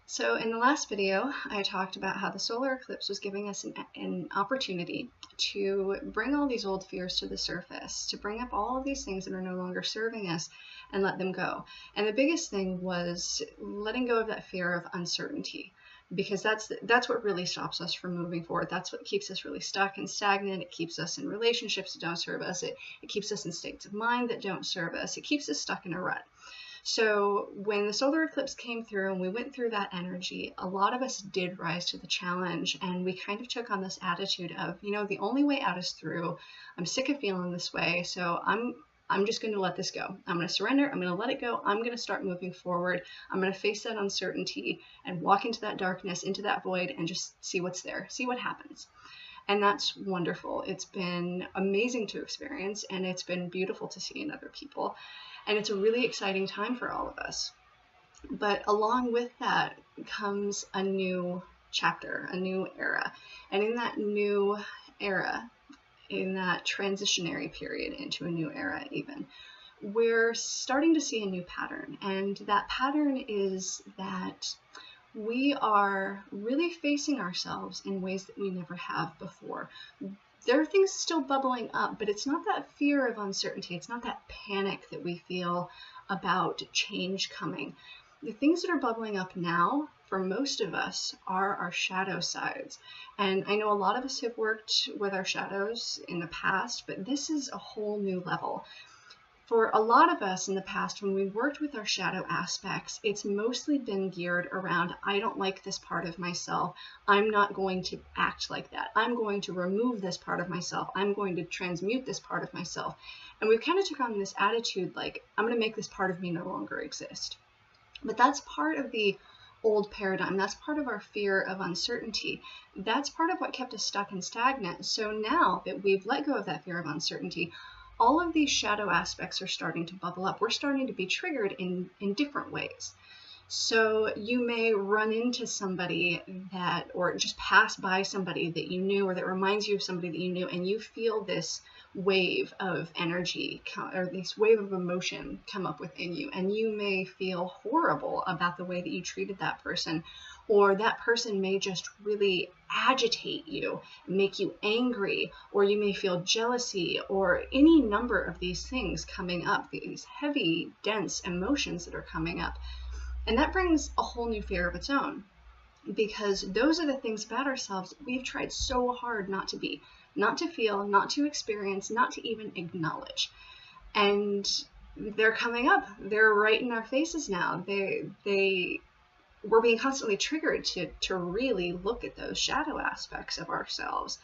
So in the last video, I talked about how the solar eclipse was giving us an opportunity to bring all these old fears to the surface, to bring up all of these things that are no longer serving us and let them go. And the biggest thing was letting go of that fear of uncertainty, because that's what really stops us from moving forward. That's what keeps us really stuck and stagnant. It keeps us in relationships that don't serve us. It keeps us in states of mind that don't serve us. It keeps us stuck in a rut. So when the solar eclipse came through and we went through that energy, a lot of us did rise to the challenge, and we kind of took on this attitude of, the only way out is through. I'm sick of feeling this way, so I'm just going to let this go. I'm going to surrender. I'm going to let it go. I'm going to start moving forward. I'm going to face that uncertainty and walk into that darkness, into that void, and just see what's there, see what happens. And that's wonderful. It's been amazing to experience, and it's been beautiful to see in other people. And it's a really exciting time for all of us. But along with that comes a new chapter, a new era. And in that new era, in that transitionary period into a new era even, we're starting to see a new pattern. And that pattern is that we are really facing ourselves in ways that we never have before. There are things still bubbling up, but it's not that fear of uncertainty. It's not that panic that we feel about change coming. The things that are bubbling up now, for most of us, are our shadow sides. And I know a lot of us have worked with our shadows in the past, but this is a whole new level. For a lot of us in the past, when we worked with our shadow aspects, it's mostly been geared around, I don't like this part of myself. I'm not going to act like that. I'm going to remove this part of myself. I'm going to transmute this part of myself. And we kind of took on this attitude like, I'm going to make this part of me no longer exist. But that's part of the old paradigm. That's part of our fear of uncertainty. That's part of what kept us stuck and stagnant. So now that we've let go of that fear of uncertainty, all of these shadow aspects are starting to bubble up. We're starting to be triggered in different ways. So you may run into somebody that, or just pass by somebody that you knew, or that reminds you of somebody that you knew, and you feel this wave of energy, or this wave of emotion come up within you, and you may feel horrible about the way that you treated that person, or that person may just really agitate you, make you angry, or you may feel jealousy, or any number of these things coming up, these heavy, dense emotions that are coming up. And that brings a whole new fear of its own, because those are the things about ourselves we've tried so hard not to be, not to feel, not to experience, not to even acknowledge. And they're coming up. They're right in our faces now. We're being constantly triggered to really look at those shadow aspects of ourselves.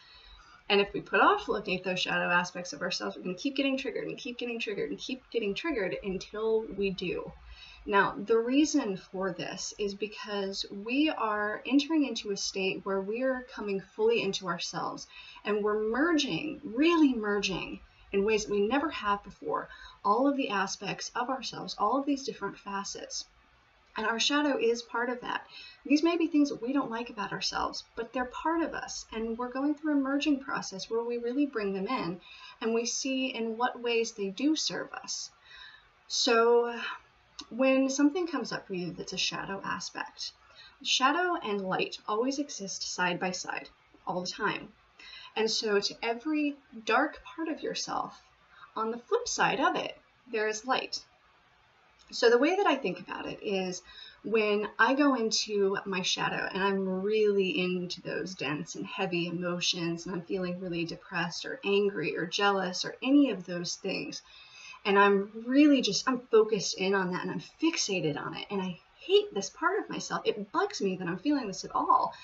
And if we put off looking at those shadow aspects of ourselves, we're going to keep getting triggered and keep getting triggered and keep getting triggered until we do. Now, the reason for this is because we are entering into a state where we're coming fully into ourselves, and we're merging, really merging in ways that we never have before, all of the aspects of ourselves, all of these different facets. And our shadow is part of that. These may be things that we don't like about ourselves, but they're part of us, and we're going through a merging process where we really bring them in, and we see in what ways they do serve us. So when something comes up for you that's a shadow aspect, shadow and light always exist side by side all the time. And so to every dark part of yourself, on the flip side of it, there is light. So the way that I think about it is, when I go into my shadow and I'm really into those dense and heavy emotions, and I'm feeling really depressed or angry or jealous or any of those things, and I'm really I'm focused in on that, and I'm fixated on it, and I hate this part of myself. It bugs me that I'm feeling this at all,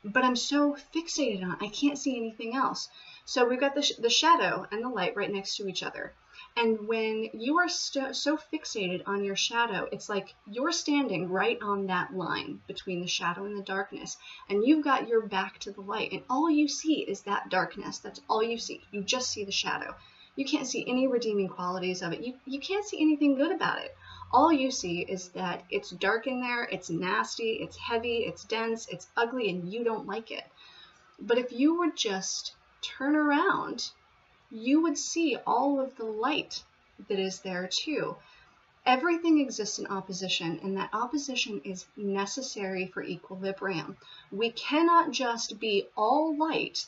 but I'm so fixated on it, I can't see anything else. So we've got the shadow and the light right next to each other. And when you are so fixated on your shadow, it's like you're standing right on that line between the shadow and the darkness, and you've got your back to the light, and all you see is that darkness. That's all you see. You just see the shadow. You can't see any redeeming qualities of it. You can't see anything good about it. All you see is that it's dark in there, it's nasty, it's heavy, it's dense, it's ugly, and you don't like it. But if you would just turn around, you would see all of the light that is there too. Everything exists in opposition, and that opposition is necessary for equilibrium. We cannot just be all light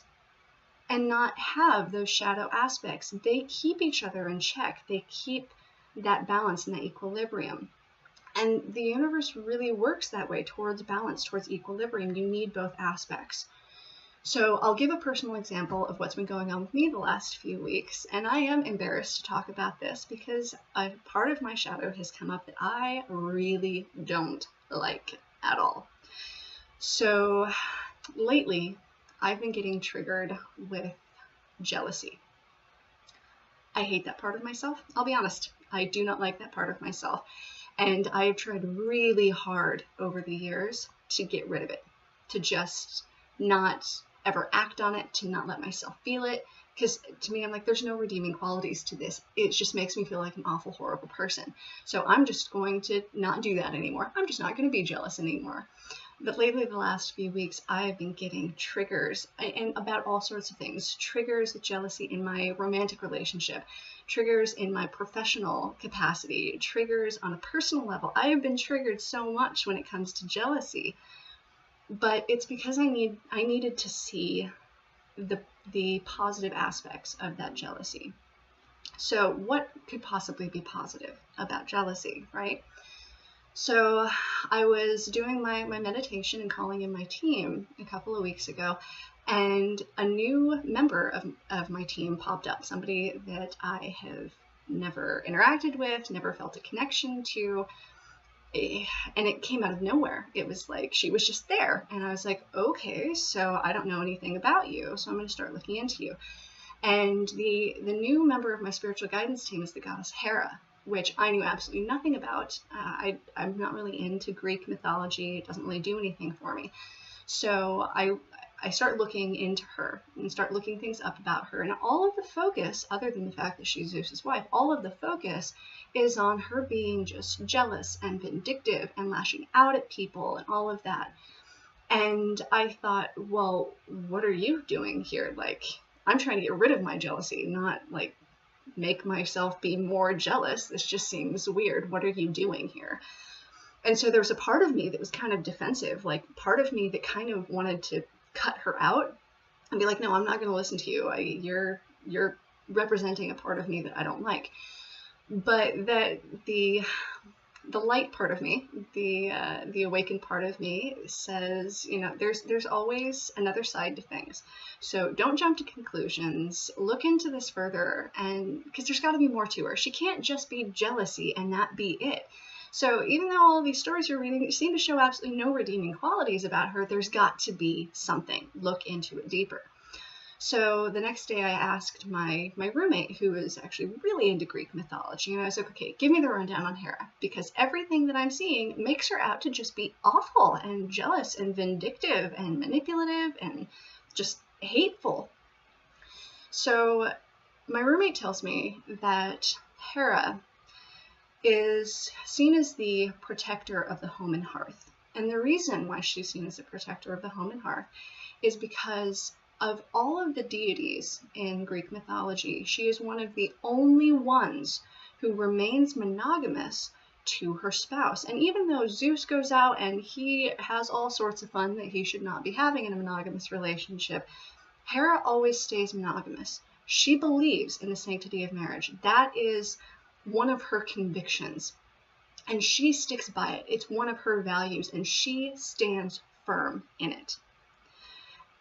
and not have those shadow aspects. They keep each other in check. They keep that balance and that equilibrium. And the universe really works that way, towards balance, towards equilibrium. You need both aspects. So I'll give a personal example of what's been going on with me the last few weeks. And I am embarrassed to talk about this because a part of my shadow has come up that I really don't like at all. So lately, I've been getting triggered with jealousy. I hate that part of myself. I'll be honest. I do not like that part of myself. And I've tried really hard over the years to get rid of it, to just not ever act on it, to not let myself feel it. Because to me, I'm like, there's no redeeming qualities to this. It just makes me feel like an awful, horrible person. So I'm just going to not do that anymore. I'm just not going to be jealous anymore. But lately, the last few weeks, I've been getting triggers and about all sorts of things. Triggers of jealousy in my romantic relationship, triggers in my professional capacity, triggers on a personal level. I have been triggered so much when it comes to jealousy, but it's because I needed to see the positive aspects of that jealousy. So what could possibly be positive about jealousy, right? So I was doing my meditation and calling in my team a couple of weeks ago, and a new member of my team popped up, somebody that I have never interacted with, never felt a connection to, and it came out of nowhere. It was like she was just there, and I was like, okay, so I don't know anything about you, so I'm going to start looking into you. And the new member of my spiritual guidance team is the goddess Hera, which I knew absolutely nothing about. I'm not really into Greek mythology. It doesn't really do anything for me. So I start looking into her and start looking things up about her. And all of the focus, other than the fact that she's Zeus's wife, all of the focus is on her being just jealous and vindictive and lashing out at people and all of that. And I thought, well, what are you doing here? Like, I'm trying to get rid of my jealousy, not like make myself be more jealous. This just seems weird. What are you doing here? And so there was a part of me that was kind of defensive, like part of me that kind of wanted to cut her out and be like, no, I'm not going to listen to you. You're representing a part of me that I don't like. But that the light part of me, the awakened part of me says, you know, there's always another side to things. So don't jump to conclusions. Look into this further, and because there's got to be more to her. She can't just be jealousy and that be it. So even though all of these stories you're reading seem to show absolutely no redeeming qualities about her, there's got to be something. Look into it deeper. So the next day I asked my roommate, who is actually really into Greek mythology, and I was like, okay, give me the rundown on Hera, because everything that I'm seeing makes her out to just be awful and jealous and vindictive and manipulative and just hateful. So my roommate tells me that Hera is seen as the protector of the home and hearth. And the reason why she's seen as a protector of the home and hearth is because of all of the deities in Greek mythology, she is one of the only ones who remains monogamous to her spouse. And even though Zeus goes out and he has all sorts of fun that he should not be having in a monogamous relationship, Hera always stays monogamous. She believes in the sanctity of marriage. That is one of her convictions, and she sticks by it. It's one of her values, and she stands firm in it.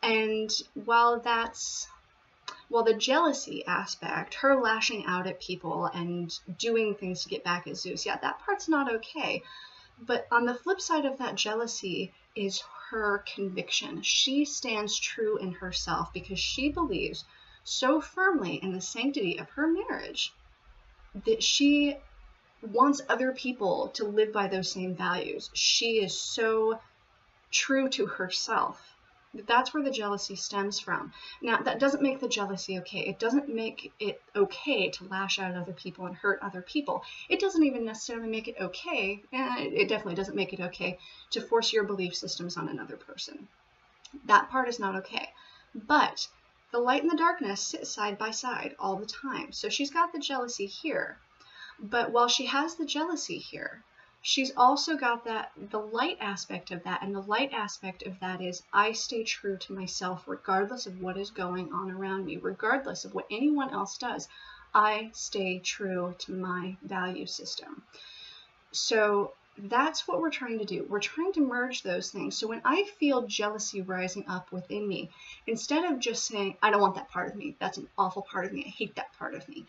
And while the jealousy aspect, her lashing out at people and doing things to get back at Zeus, yeah, that part's not okay. But on the flip side of that jealousy is her conviction. She stands true in herself because she believes so firmly in the sanctity of her marriage that she wants other people to live by those same values. She is so true to herself. That's where the jealousy stems from. Now, that doesn't make the jealousy okay. It doesn't make it okay to lash out at other people and hurt other people. It doesn't even necessarily make it okay, and it definitely doesn't make it okay to force your belief systems on another person. That part is not okay. But the light and the darkness sit side by side all the time. So she's got the jealousy here. But while she has the jealousy here, she's also got the light aspect of that. And the light aspect of that is I stay true to myself regardless of what is going on around me, regardless of what anyone else does. I stay true to my value system. So that's what we're trying to do. We're trying to merge those things. So when I feel jealousy rising up within me, instead of just saying, I don't want that part of me, that's an awful part of me, I hate that part of me.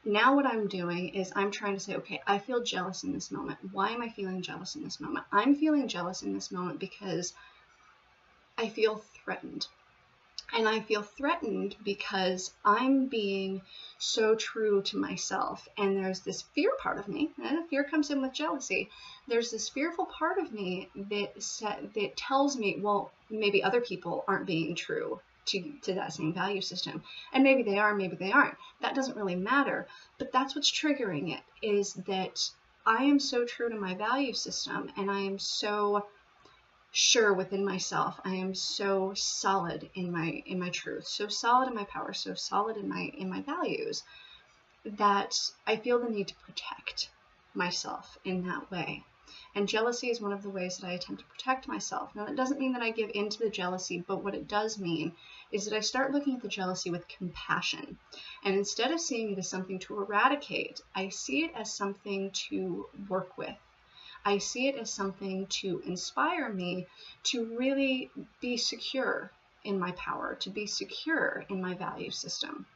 Now what I'm doing is I'm trying to say, okay, I feel jealous in this moment. Why am I feeling jealous in this moment? I'm feeling jealous in this moment because I feel threatened. And I feel threatened because I'm being so true to myself. And there's this fear part of me, and fear comes in with jealousy. There's this fearful part of me that tells me, well, maybe other people aren't being true to that same value system. And maybe they are, maybe they aren't. That doesn't really matter. But that's what's triggering it, is that I am so true to my value system, and I am so sure within myself. I am so solid in my truth, so solid in my power, so solid in my values, that I feel the need to protect myself in that way. And jealousy is one of the ways that I attempt to protect myself. Now, that doesn't mean that I give in to the jealousy, but what it does mean is that I start looking at the jealousy with compassion. And instead of seeing it as something to eradicate, I see it as something to work with. I see it as something to inspire me to really be secure in my power, to be secure in my value system.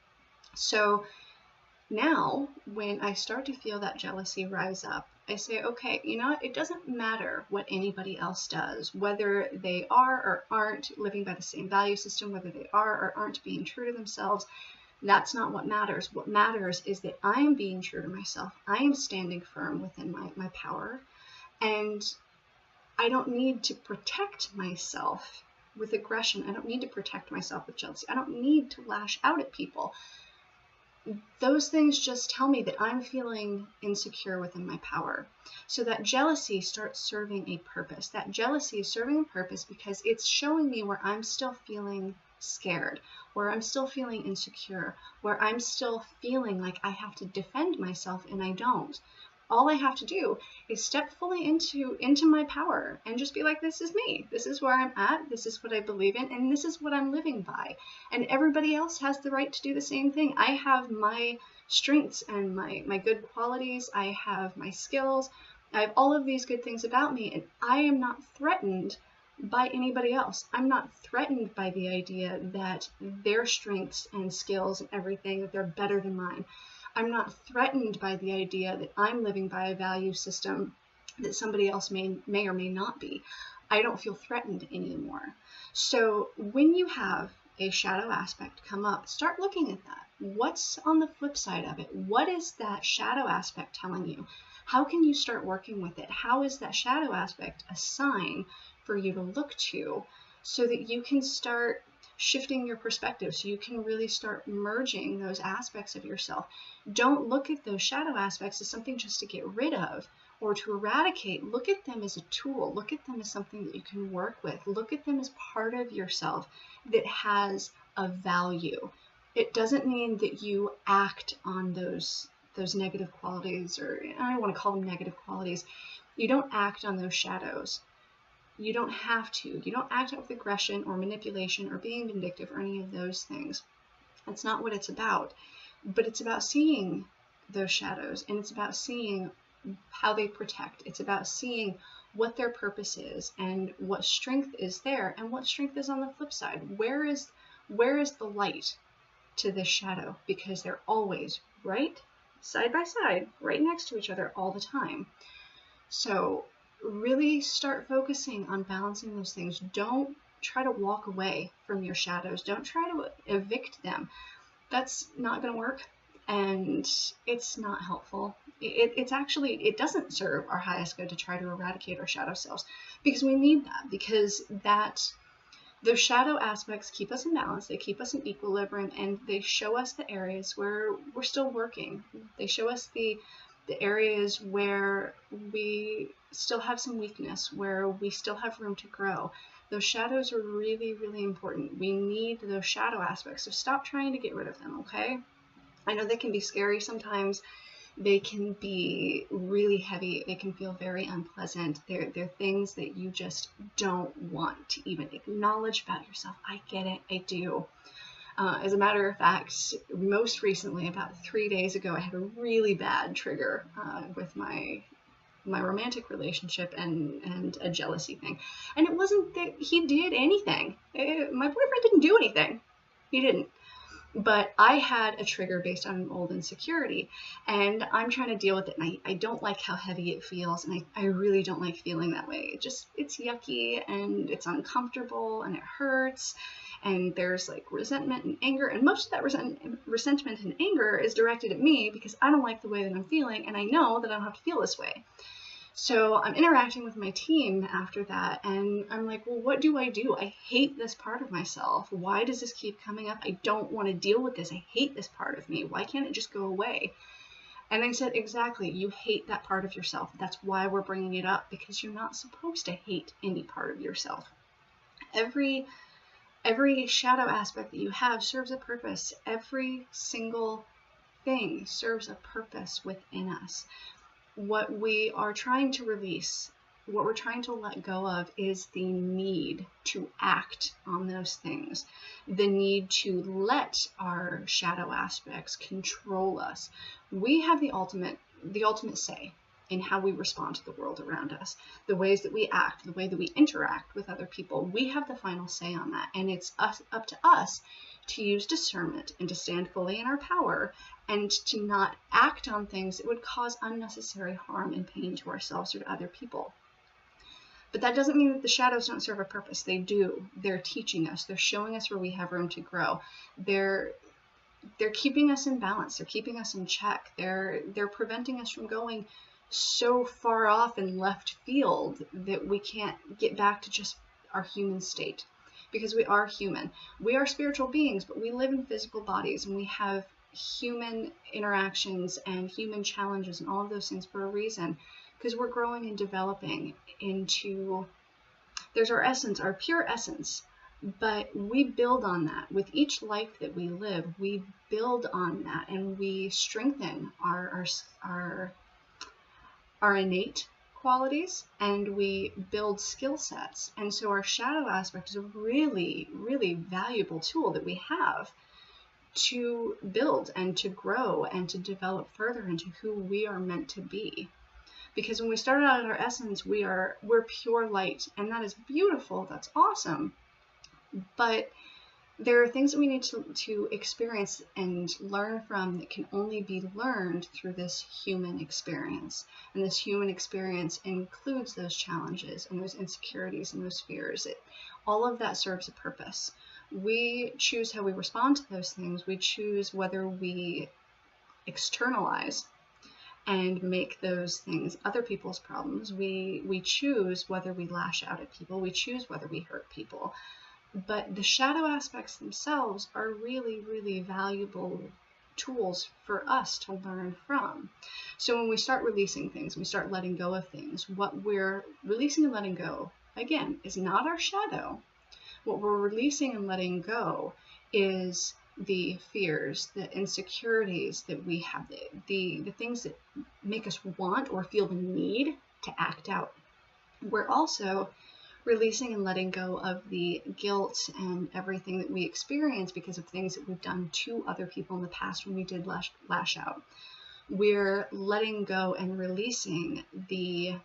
So now, when I start to feel that jealousy rise up, I say, okay, you know what? It doesn't matter what anybody else does, whether they are or aren't living by the same value system, whether they are or aren't being true to themselves. That's not what matters. What matters is that I am being true to myself. I am standing firm within my power. And I don't need to protect myself with aggression. I don't need to protect myself with jealousy. I don't need to lash out at people. Those things just tell me that I'm feeling insecure within my power. So that jealousy starts serving a purpose. That jealousy is serving a purpose because it's showing me where I'm still feeling scared, where I'm still feeling insecure, where I'm still feeling like I have to defend myself and I don't. All I have to do is step fully into my power and just be like, this is me. This is where I'm at. This is what I believe in. And this is what I'm living by. And everybody else has the right to do the same thing. I have my strengths and my good qualities. I have my skills. I have all of these good things about me. And I am not threatened by anybody else. I'm not threatened by the idea that their strengths and skills and everything, that they're better than mine. I'm not threatened by the idea that I'm living by a value system that somebody else may or may not be. I don't feel threatened anymore. So when you have a shadow aspect come up, start looking at that. What's on the flip side of it? What is that shadow aspect telling you? How can you start working with it? How is that shadow aspect a sign for you to look to so that you can start shifting your perspective, so you can really start merging those aspects of yourself? Don't look at those shadow aspects as something just to get rid of or to eradicate. Look at them as a tool. Look at them as something that you can work with. Look at them as part of yourself that has a value. It doesn't mean that you act on those negative qualities, or I don't want to call them negative qualities. You don't act on those shadows. You don't have to. You don't act out with aggression or manipulation or being vindictive or any of those things. That's not what it's about. But it's about seeing those shadows, and it's about seeing how they protect. It's about seeing what their purpose is and what strength is there and what strength is on the flip side. Where is the light to this shadow? Because they're always right side by side, right next to each other all the time. So really start focusing on balancing those things. Don't try to walk away from your shadows. Don't try to evict them. That's not going to work, and it's not helpful. It doesn't serve our highest good to try to eradicate our shadow selves, because we need that, because those shadow aspects keep us in balance, they keep us in equilibrium, and they show us the areas where we're still working. They show us the areas where we still have some weakness, where we still have room to grow. Those shadows are really, really important. We need those shadow aspects, so stop trying to get rid of them, okay? I know they can be scary sometimes. They can be really heavy. They can feel very unpleasant. They're things that you just don't want to even acknowledge about yourself. I get it. I do. As a matter of fact, most recently, about 3 days ago, I had a really bad trigger with my romantic relationship and a jealousy thing. And it wasn't that he did anything. My boyfriend didn't do anything. He didn't. But I had a trigger based on an old insecurity, and I'm trying to deal with it, and I don't like how heavy it feels, and I really don't like feeling that way. It's yucky, and it's uncomfortable, and it hurts, and there's like resentment and anger, and most of that resentment and anger is directed at me because I don't like the way that I'm feeling, and I know that I don't have to feel this way. So I'm interacting with my team after that, and I'm like, well, what do? I hate this part of myself. Why does this keep coming up? I don't want to deal with this. I hate this part of me. Why can't it just go away? And they said, exactly, you hate that part of yourself. That's why we're bringing it up, because you're not supposed to hate any part of yourself. Every shadow aspect that you have serves a purpose. Every single thing serves a purpose within us. What we are trying to release, what we're trying to let go of, is the need to act on those things, the need to let our shadow aspects control us. We have the ultimate say in how we respond to the world around us, the ways that we act, the way that we interact with other people. We have the final say on that, and it's up to us to use discernment and to stand fully in our power and to not act on things that would cause unnecessary harm and pain to ourselves or to other people. But that doesn't mean that the shadows don't serve a purpose. They do. They're teaching us. They're showing us where we have room to grow. They're keeping us in balance. They're keeping us in check. They're preventing us from going so far off in left field that we can't get back to just our human state. Because we are human. We are spiritual beings, but we live in physical bodies, and we have human interactions and human challenges and all of those things for a reason, because we're growing and developing into, there's our essence, our pure essence, but we build on that. With each life that we live, we build on that, and we strengthen our innate qualities, and we build skill sets. And so our shadow aspect is a really, really valuable tool that we have to build and to grow and to develop further into who we are meant to be. Because when we start out at our essence, we're pure light, and that is beautiful. That's awesome. But there are things that we need to experience and learn from that can only be learned through this human experience. And this human experience includes those challenges and those insecurities and those fears. All of that serves a purpose. We choose how we respond to those things. We choose whether we externalize and make those things other people's problems. We choose whether we lash out at people. We choose whether we hurt people. But the shadow aspects themselves are really, really valuable tools for us to learn from. So when we start releasing things, we start letting go of things, what we're releasing and letting go, again, is not our shadow. What we're releasing and letting go is the fears, the insecurities that we have, the things that make us want or feel the need to act out. We're also releasing and letting go of the guilt and everything that we experience because of things that we've done to other people in the past when we did lash out. We're letting go and releasing the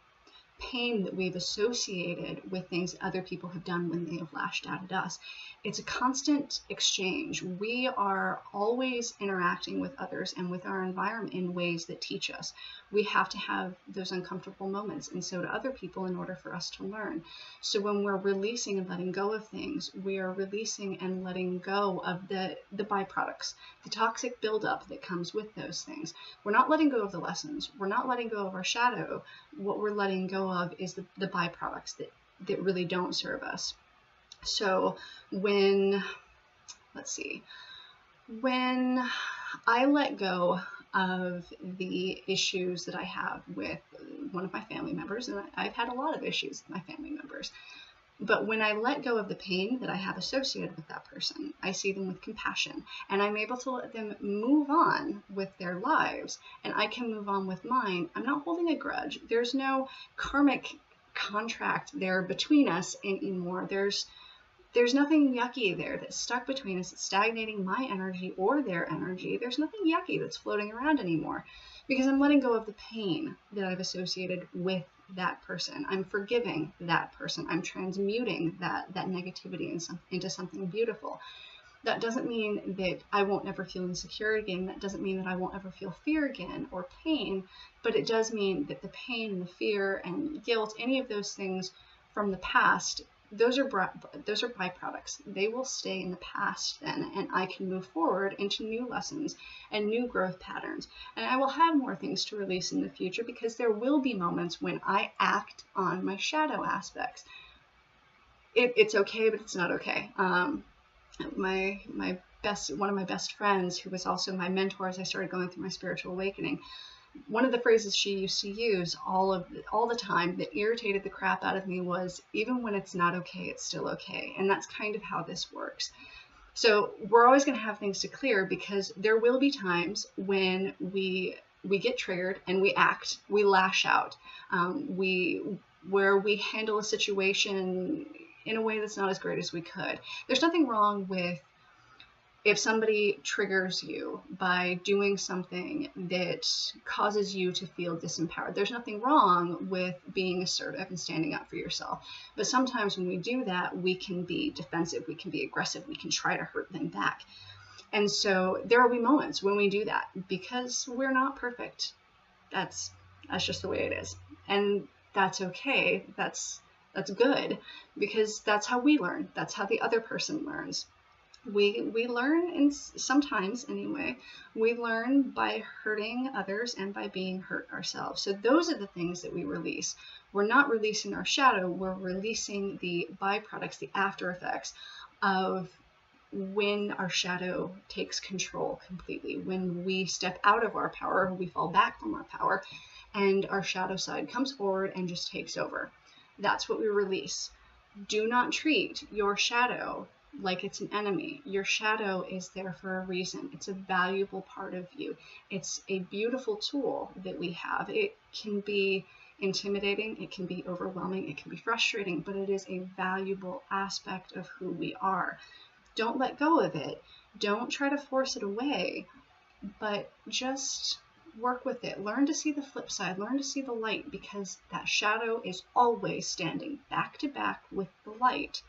pain that we've associated with things that other people have done when they have lashed out at us. It's a constant exchange. We are always interacting with others and with our environment in ways that teach us. We have to have those uncomfortable moments, and so do other people, in order for us to learn. So when we're releasing and letting go of things, we are releasing and letting go of the byproducts, the toxic buildup that comes with those things. We're not letting go of the lessons. We're not letting go of our shadow. What we're letting go of is the byproducts that really don't serve us. So when I let go of the issues that I have with one of my family members, and I've had a lot of issues with my family members, But when I let go of the pain that I have associated with that person, I see them with compassion, and I'm able to let them move on with their lives, and I can move on with mine. I'm not holding a grudge. There's no karmic contract there between us anymore. There's nothing yucky there that's stuck between us, that's stagnating my energy or their energy. There's nothing yucky that's floating around anymore, because I'm letting go of the pain that I've associated with that person. I'm forgiving that person. I'm transmuting that negativity into something beautiful. That doesn't mean that I won't ever feel insecure again. That doesn't mean that I won't ever feel fear again or pain, but it does mean that the pain and the fear and guilt, any of those things from the past, those are byproducts. They will stay in the past then, and I can move forward into new lessons and new growth patterns. And I will have more things to release in the future, because there will be moments when I act on my shadow aspects. It's okay, but it's not okay. One of my best friends, who was also my mentor as I started going through my spiritual awakening, one of the phrases she used to use all the time that irritated the crap out of me was, even when it's not okay, it's still okay. And that's kind of how this works. So we're always going to have things to clear, because there will be times when we get triggered and we act, we lash out, where we handle a situation in a way that's not as great as we could. There's nothing wrong with if somebody triggers you by doing something that causes you to feel disempowered. There's nothing wrong with being assertive and standing up for yourself. But sometimes when we do that, we can be defensive, we can be aggressive, we can try to hurt them back. And so there will be moments when we do that, because we're not perfect. That's just the way it is. And that's okay. That's good, because that's how we learn. That's how the other person learns. We learn, and sometimes anyway, we learn by hurting others and by being hurt ourselves. So those are the things that we release. We're not releasing our shadow, we're releasing the byproducts, the after effects of when our shadow takes control completely, when we step out of our power, we fall back from our power, and our shadow side comes forward and just takes over. That's what we release. Do not treat your shadow like it's an enemy. Your shadow is there for a reason. It's a valuable part of you. It's a beautiful tool that we have. It can be intimidating, it can be overwhelming, it can be frustrating, but it is a valuable aspect of who we are. Don't let go of it. Don't try to force it away, but just work with it. Learn to see the flip side. Learn to see the light, because that shadow is always standing back to back with the light.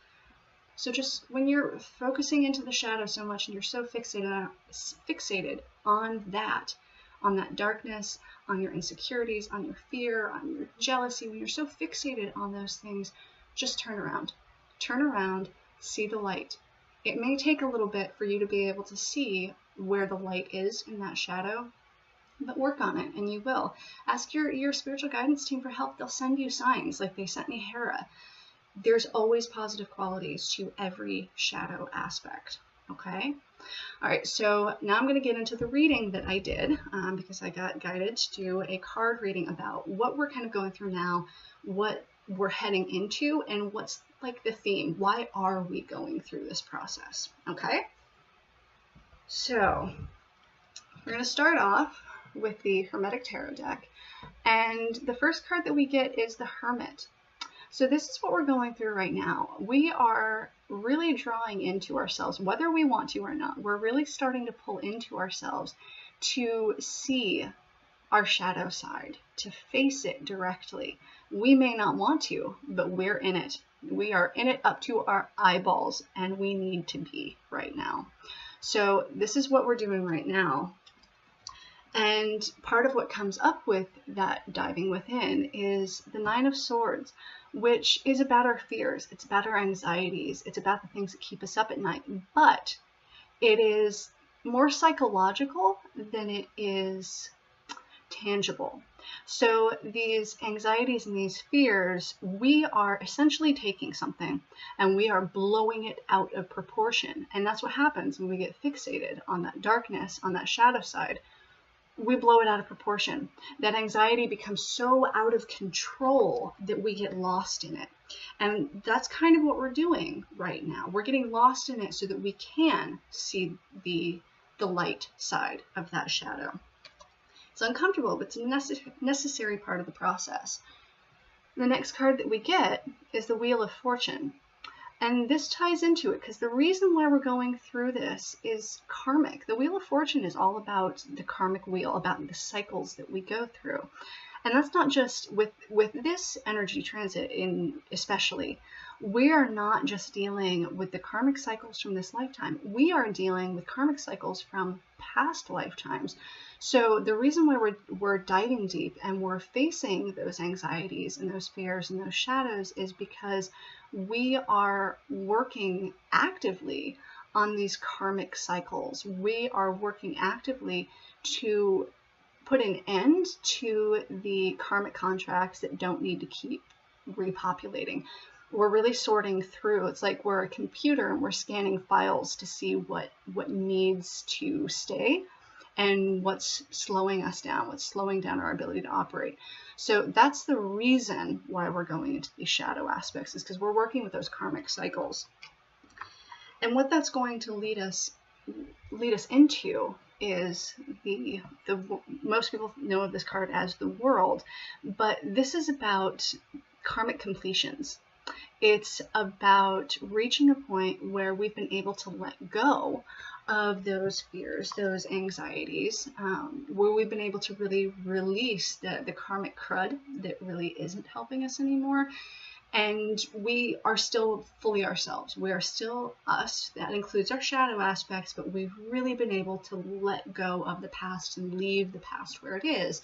So just when you're focusing into the shadow so much and you're so fixated on that darkness, on your insecurities, on your fear, on your jealousy, when you're so fixated on those things, just turn around. Turn around, see the light. It may take a little bit for you to be able to see where the light is in that shadow, but work on it, and you will. Ask your spiritual guidance team for help. They'll send you signs, like they sent me Hera. There's always positive qualities to every shadow aspect, okay? All right, so now I'm going to get into the reading that I did, because I got guided to do a card reading about what we're kind of going through now, what we're heading into, and what's like the theme. Why are we going through this process, okay? So we're going to start off with the Hermetic Tarot deck, and the first card that we get is the Hermit. So this is what we're going through right now. We are really drawing into ourselves, whether we want to or not. We're really starting to pull into ourselves to see our shadow side, to face it directly. We may not want to, but we're in it. We are in it up to our eyeballs, and we need to be right now. So this is what we're doing right now. And part of what comes up with that diving within is the Nine of Swords, which is about our fears. It's about our anxieties. It's about the things that keep us up at night. But it is more psychological than it is tangible. So these anxieties and these fears, we are essentially taking something and we are blowing it out of proportion. And that's what happens when we get fixated on that darkness, on that shadow side. We blow it out of proportion. That anxiety becomes so out of control that we get lost in it. And that's kind of what we're doing right now. We're getting lost in it so that we can see the light side of that shadow. It's uncomfortable, but it's a necessary part of the process. The next card that we get is the Wheel of Fortune. And this ties into it because the reason why we're going through this is karmic. The Wheel of Fortune is all about the karmic wheel, about the cycles that we go through. And that's not just with this energy transit especially. We are not just dealing with the karmic cycles from this lifetime. We are dealing with karmic cycles from past lifetimes. So the reason why we're diving deep and we're facing those anxieties and those fears and those shadows is because we are working actively on these karmic cycles. We are working actively to put an end to the karmic contracts that don't need to keep repopulating. We're really sorting through. It's like we're a computer and we're scanning files to see what needs to stay and what's slowing us down, what's slowing down our ability to operate. So that's the reason why we're going into these shadow aspects, is because we're working with those karmic cycles. And what that's going to lead us into is the most people know of this card as the World, but this is about karmic completions. It's about reaching a point where we've been able to let go of those fears, those anxieties, where we've been able to really release the karmic crud that really isn't helping us anymore. And we are still fully ourselves. We are still us. That includes our shadow aspects, but we've really been able to let go of the past and leave the past where it is.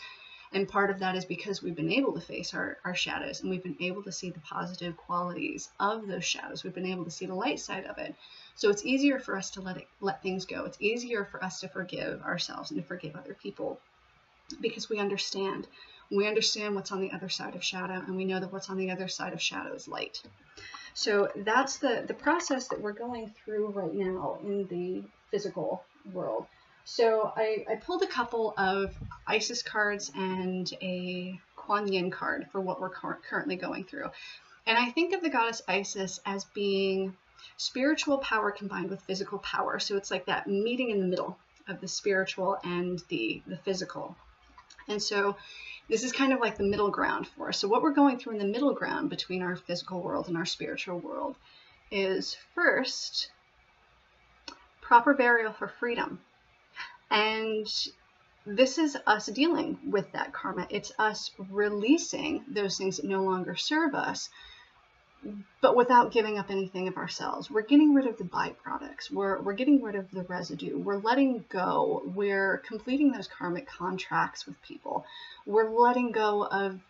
And part of that is because we've been able to face our shadows, and we've been able to see the positive qualities of those shadows. We've been able to see the light side of it. So it's easier for us to let things go. It's easier for us to forgive ourselves and to forgive other people because we understand. We understand what's on the other side of shadow, and we know that what's on the other side of shadow is light. So that's the process that we're going through right now in the physical world. So I pulled a couple of Isis cards and a Kuan Yin card for what we're currently going through. And I think of the goddess Isis as being spiritual power combined with physical power. So it's like that meeting in the middle of the spiritual and the physical. And so this is kind of like the middle ground for us. So what we're going through in the middle ground between our physical world and our spiritual world is, first, proper burial for freedom. And this is us dealing with that karma. It's us releasing those things that no longer serve us, but without giving up anything of ourselves. We're getting rid of the byproducts. We're getting rid of the residue. We're letting go. We're completing those karmic contracts with people. We're letting go of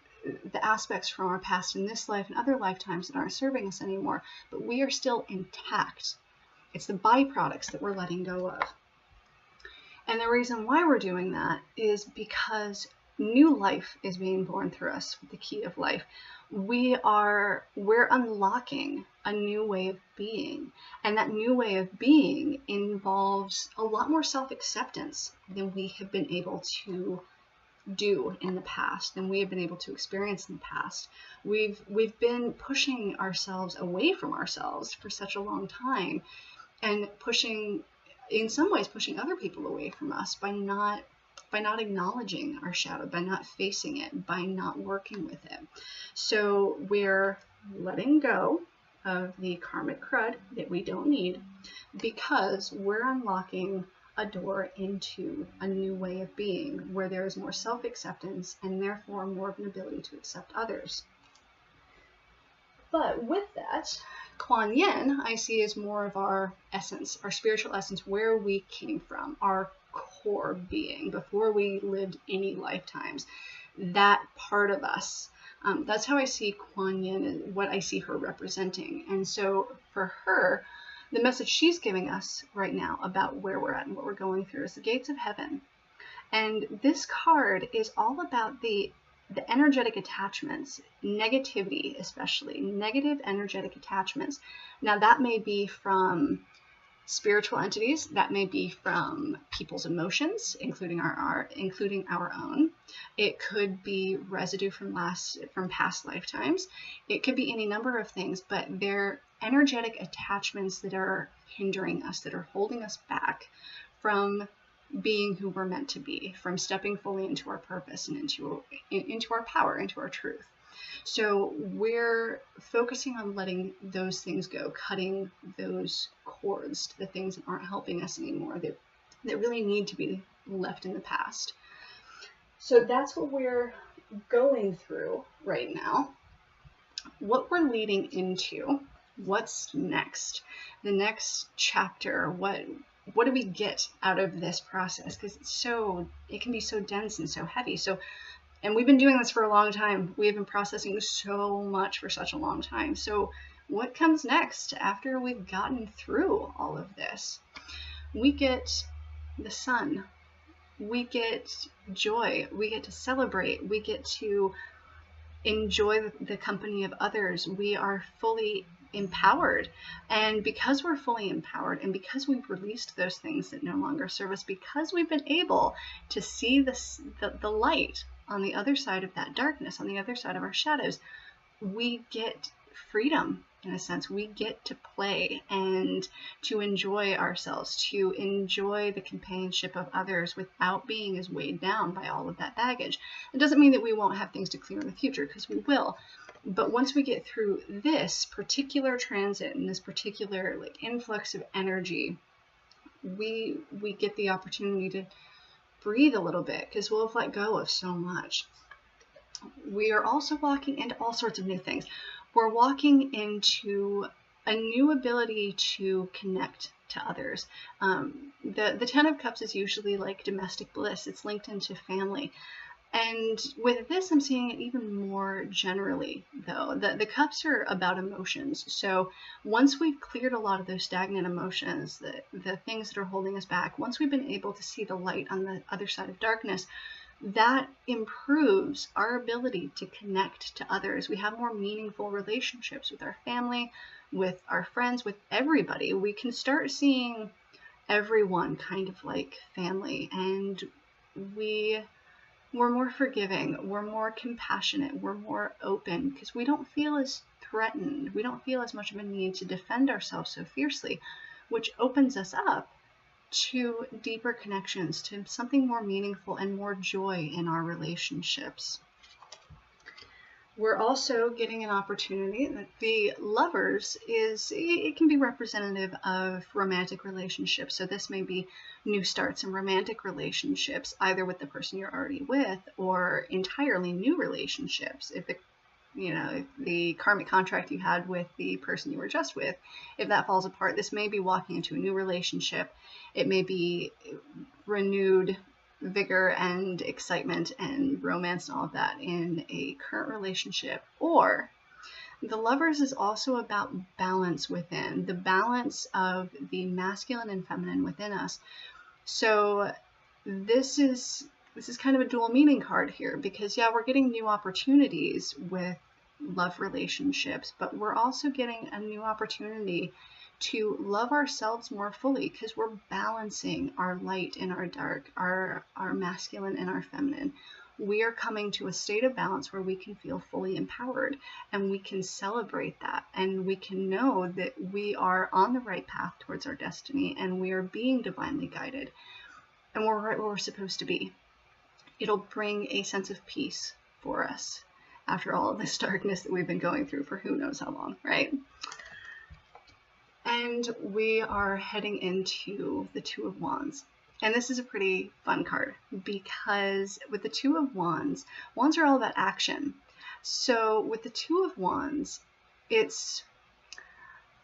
the aspects from our past in this life and other lifetimes that aren't serving us anymore, but we are still intact. It's the byproducts that we're letting go of. And the reason why we're doing that is because new life is being born through us with the key of life. We're unlocking a new way of being. And that new way of being involves a lot more self-acceptance than we have been able to do in the past, than we have been able to experience in the past. We've been pushing ourselves away from ourselves for such a long time, and in some ways pushing other people away from us by not acknowledging our shadow, by not facing it, by not working with it. So we're letting go of the karmic crud that we don't need because we're unlocking a door into a new way of being where there is more self-acceptance and therefore more of an ability to accept others. But with that, Kuan Yin I see as more of our essence, our spiritual essence, where we came from, our core being before we lived any lifetimes. That part of us. That's how I see Kuan Yin and what I see her representing. And so for her, the message she's giving us right now about where we're at and what we're going through is the gates of heaven. And this card is all about the energetic attachments, negativity especially, negative energetic attachments. Now that may be from spiritual entities. That may be from people's emotions, including our own. It could be residue from past lifetimes. It could be any number of things, but they're energetic attachments that are hindering us, that are holding us back from being who we're meant to be, from stepping fully into our purpose and into our power, into our truth. So we're focusing on letting those things go, cutting those cords to the things that aren't helping us anymore, that really need to be left in the past. So that's what we're going through right now. What we're leading into, what's next? The next chapter, what do we get out of this process? Because it can be so dense and so heavy. And we've been doing this for a long time. We have been processing so much for such a long time. So what comes next after we've gotten through all of this? We get the sun. We get joy. We get to celebrate. We get to enjoy the company of others. We are fully empowered. And because we're fully empowered, and because we've released those things that no longer serve us, because we've been able to see the light on the other side of that darkness, on the other side of our shadows, we get freedom. In a sense, we get to play and to enjoy ourselves, to enjoy the companionship of others without being as weighed down by all of that baggage. It doesn't mean that we won't have things to clear in the future, because we will. But once we get through this particular transit and this particular influx of energy, we get the opportunity to breathe a little bit, because we'll have let go of so much. We are also walking into all sorts of new things. We're walking into a new ability to connect to others. The Ten of Cups is usually like domestic bliss. It's linked into family. And with this, I'm seeing it even more generally, though. The cups are about emotions. So once we've cleared a lot of those stagnant emotions, the things that are holding us back, once we've been able to see the light on the other side of darkness, that improves our ability to connect to others. We have more meaningful relationships with our family, with our friends, with everybody. We can start seeing everyone kind of like family, and we're more forgiving, we're more compassionate, we're more open, because we don't feel as threatened. We don't feel as much of a need to defend ourselves so fiercely, which opens us up to deeper connections, to something more meaningful and more joy in our relationships. We're also getting an opportunity that the Lovers it can be representative of romantic relationships. So this may be new starts in romantic relationships, either with the person you're already with or entirely new relationships. If the karmic contract you had with the person you were just with, if that falls apart, this may be walking into a new relationship. It may be renewed vigor and excitement and romance and all of that in a current relationship. Or the Lovers is also about balance within, the balance of the masculine and feminine within us. So this is kind of a dual meaning card here, because we're getting new opportunities with love relationships, but we're also getting a new opportunity to love ourselves more fully, because we're balancing our light and our dark, our masculine and our feminine. We are coming to a state of balance where we can feel fully empowered, and we can celebrate that, and we can know that we are on the right path towards our destiny, and we are being divinely guided, and we're right where we're supposed to be. It'll bring a sense of peace for us after all of this darkness that we've been going through for who knows how long, right? And we are heading into the Two of Wands. And this is a pretty fun card, because with the Two of Wands, wands are all about action. So with the Two of Wands,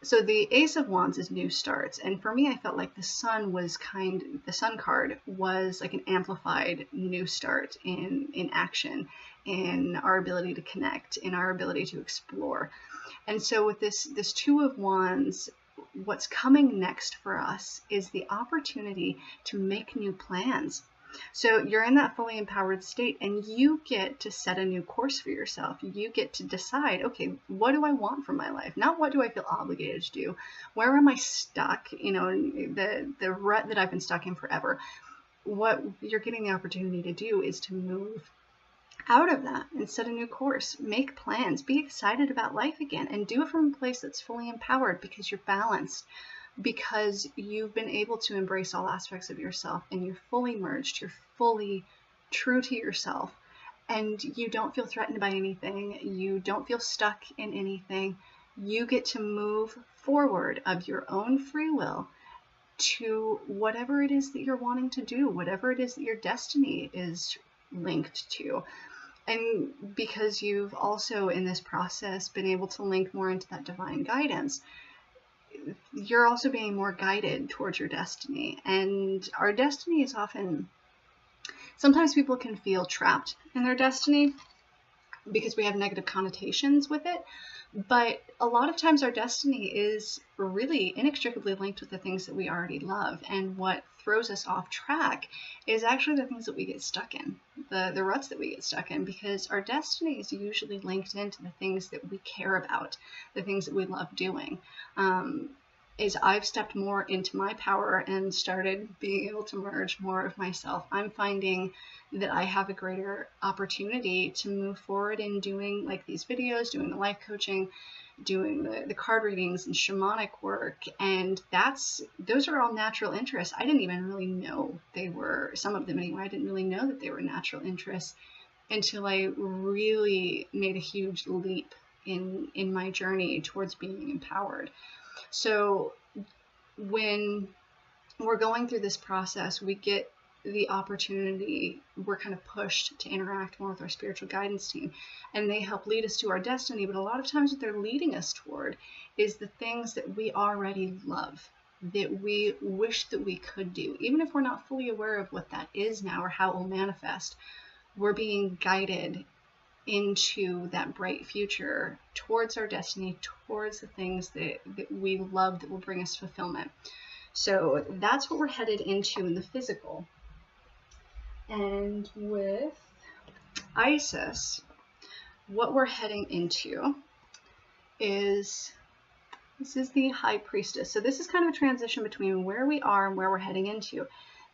so the Ace of Wands is new starts. And for me, I felt like the Sun card was like an amplified new start in action, in our ability to connect, in our ability to explore. And so with this Two of Wands, what's coming next for us is the opportunity to make new plans. So you're in that fully empowered state, and you get to set a new course for yourself. You get to decide, okay, what do I want from my life? Not what do I feel obligated to do? Where am I stuck? You know, the rut that I've been stuck in forever. What you're getting the opportunity to do is to move out of that and set a new course, make plans, be excited about life again, and do it from a place that's fully empowered, because you're balanced, because you've been able to embrace all aspects of yourself, and you're fully merged, you're fully true to yourself, and you don't feel threatened by anything, you don't feel stuck in anything. You get to move forward of your own free will to whatever it is that you're wanting to do, whatever it is that your destiny is linked to. And because you've also in this process been able to link more into that divine guidance, you're also being more guided towards your destiny. And our destiny is often, sometimes people can feel trapped in their destiny because we have negative connotations with it. But a lot of times our destiny is really inextricably linked with the things that we already love. And what throws us off track is actually the things that we get stuck in, the ruts that we get stuck in, because our destiny is usually linked into the things that we care about, the things that we love doing. As I've stepped more into my power and started being able to merge more of myself, I'm finding that I have a greater opportunity to move forward in doing like these videos, doing the life coaching, doing the card readings and shamanic work. And those are all natural interests. I didn't even really know they were, some of them anyway, I didn't really know that they were natural interests until I really made a huge leap in my journey towards being empowered. So when we're going through this process, we get the opportunity, we're kind of pushed to interact more with our spiritual guidance team, and they help lead us to our destiny. But a lot of times what they're leading us toward is the things that we already love, that we wish that we could do. Even if we're not fully aware of what that is now or how it will manifest, we're being guided into that bright future, towards our destiny, towards the things that we love, that will bring us fulfillment. So that's what we're headed into in the physical. And with Isis, what we're heading into is, this is the High Priestess. So this is kind of a transition between where we are and where we're heading into.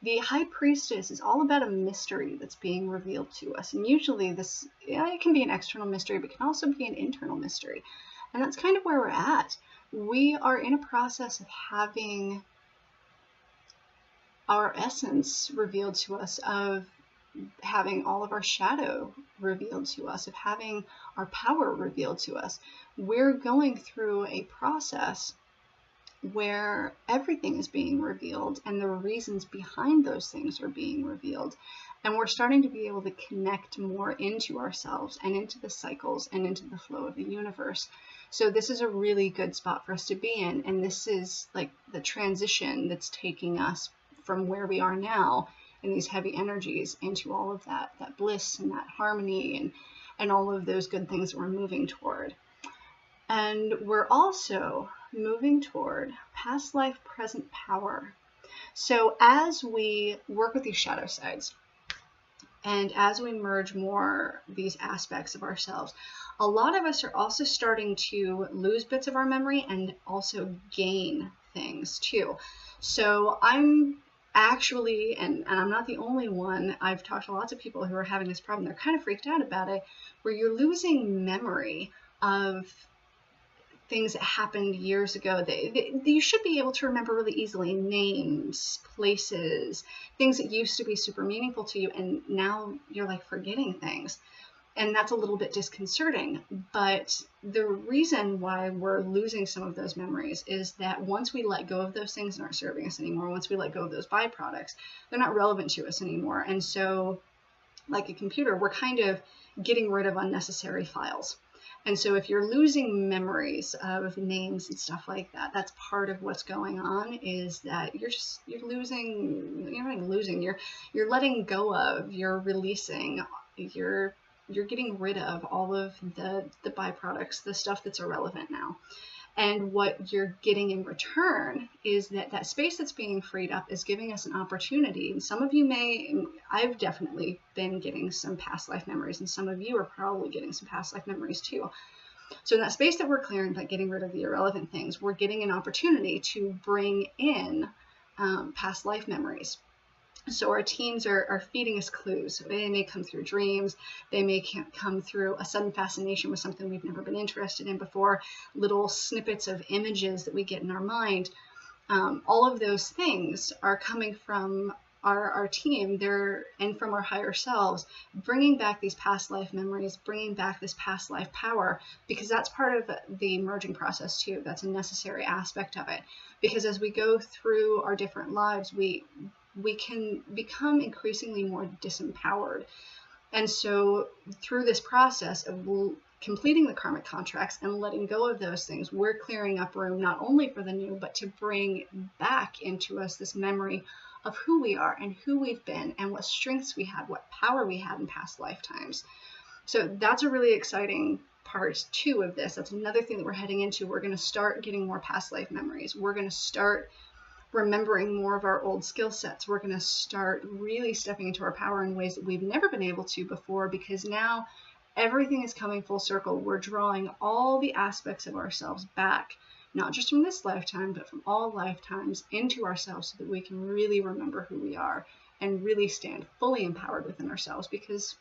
The High Priestess is all about a mystery that's being revealed to us. And usually this, it can be an external mystery, but can also be an internal mystery. And that's kind of where we're at. We are in a process of having our essence revealed to us, of having all of our shadow revealed to us, of having our power revealed to us. We're going through a process where everything is being revealed and the reasons behind those things are being revealed. And we're starting to be able to connect more into ourselves and into the cycles and into the flow of the universe. So this is a really good spot for us to be in. And this is like the transition that's taking us from where we are now in these heavy energies into all of that bliss and that harmony and all of those good things that we're moving toward. And we're also moving toward past life, present power. So as we work with these shadow sides, and as we merge more these aspects of ourselves, a lot of us are also starting to lose bits of our memory and also gain things too. So I'm actually, and I'm not the only one, I've talked to lots of people who are having this problem. They're kind of freaked out about it, where you're losing memory of things that happened years ago. You should be able to remember really easily, names, places, things that used to be super meaningful to you, and now you're like forgetting things. And that's a little bit disconcerting. But the reason why we're losing some of those memories is that once we let go of those things that aren't serving us anymore, once we let go of those byproducts, they're not relevant to us anymore. And so, like a computer, we're kind of getting rid of unnecessary files. And so if you're losing memories of names and stuff like that, that's part of what's going on, is that you're letting go of, you're releasing, you're getting rid of all of the byproducts, the stuff that's irrelevant now. And what you're getting in return is that space that's being freed up is giving us an opportunity. And some of you I've definitely been getting some past life memories, and some of you are probably getting some past life memories too. So in that space that we're clearing by getting rid of the irrelevant things, we're getting an opportunity to bring in past life memories. So our teams are feeding us clues. They may come through dreams. They may come through a sudden fascination with something we've never been interested in before, little snippets of images that we get in our mind. All of those things are coming from our team and from our higher selves, bringing back these past life memories, bringing back this past life power, because that's part of the merging process too. That's a necessary aspect of it, because as we go through our different lives, we can become increasingly more disempowered. And so through this process of completing the karmic contracts and letting go of those things, we're clearing up room not only for the new, but to bring back into us this memory of who we are and who we've been and what strengths we had, what power we had in past lifetimes. So that's a really exciting part too of this. That's another thing that we're heading into. We're going to start getting more past life memories. We're going to start remembering more of our old skill sets. We're going to start really stepping into our power in ways that we've never been able to before, because now everything is coming full circle. We're drawing all the aspects of ourselves back, not just from this lifetime, but from all lifetimes into ourselves, so that we can really remember who we are and really stand fully empowered within ourselves, because